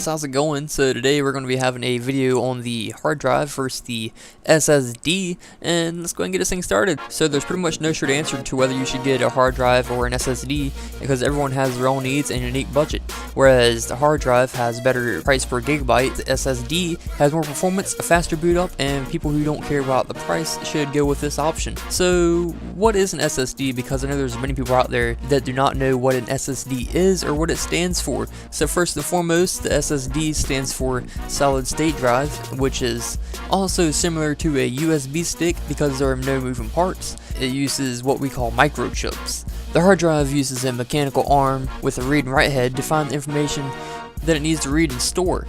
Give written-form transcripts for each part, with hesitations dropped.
guys, how's it going? So today we're going to be having a video on the hard drive versus the SSD, and let's go ahead and get this thing started. So there's pretty much no short answer to whether you should get a hard drive or an SSD, because everyone has their own needs and unique budget. Whereas the hard drive has better price per gigabyte, the SSD has more performance, a faster boot up, and people who don't care about the price should go with this option. So what is an SSD? Because I know there's many people out there that do not know what an SSD is or what it stands for. So first and foremost, the SSD stands for solid state drive, which is also similar to a USB stick because there are no moving parts. It uses what we call microchips. The hard drive uses a mechanical arm with a read and write head to find the information that it needs to read and store.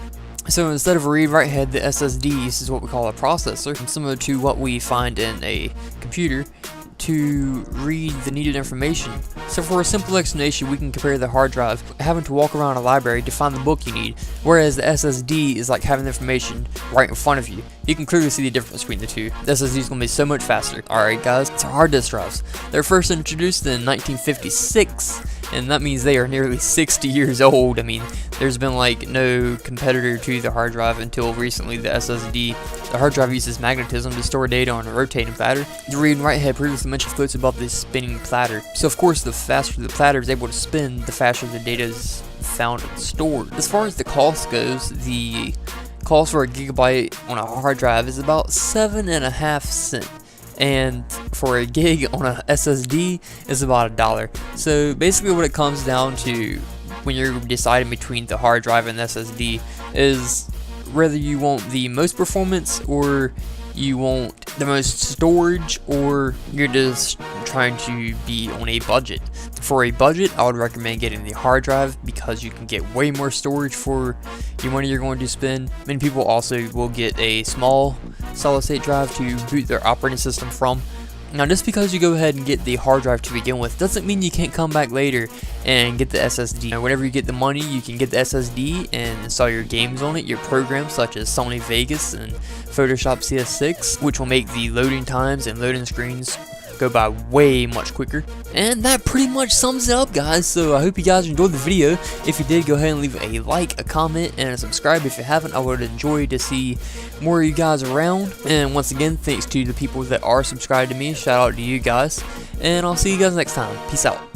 So instead of a read-write head, the SSD uses what we call a processor, similar to what we find in a computer, to read the needed information. So for a simple explanation, we can compare the hard drive having to walk around a library to find the book you need, whereas the SSD is like having the information right in front of you. You can clearly see the difference between the two. The SSD is going to be so much faster. Alright guys, so hard disk drives. They were first introduced in 1956, and that means they are nearly 60 years old. I mean, there's been like no competitor to the hard drive until recently, the SSD. The hard drive uses magnetism to store data on a rotating platter. The read and write head previously mentioned floats above the spinning platter. So of course, the faster the platter is able to spin, the faster the data is found and stored. As far as the cost goes, the cost for a gigabyte on a hard drive is about 7.5 cents. And for a gig on a SSD is about $1. So basically what it comes down to when you're deciding between the hard drive and the SSD is whether you want the most performance or you want the most storage, or you're just trying to be on a budget. For a budget, I would recommend getting the hard drive because you can get way more storage for the money you're going to spend. Many people also will get a small solid state drive to boot their operating system from. Now, just because you go ahead and get the hard drive to begin with doesn't mean you can't come back later and get the SSD. Now, whenever you get the money, you can get the SSD and install your games on it, your programs such as Sony Vegas and Photoshop CS6, which will make the loading times and loading screens go by way much quicker. And that pretty much sums it up, guys. So I hope you guys enjoyed the video. If you did, go ahead and leave a like, a comment, and a subscribe. If you haven't, I would enjoy to see more of you guys around. And once again, thanks to the people that are subscribed to me. Shout out to you guys, and I'll see you guys next time. Peace out.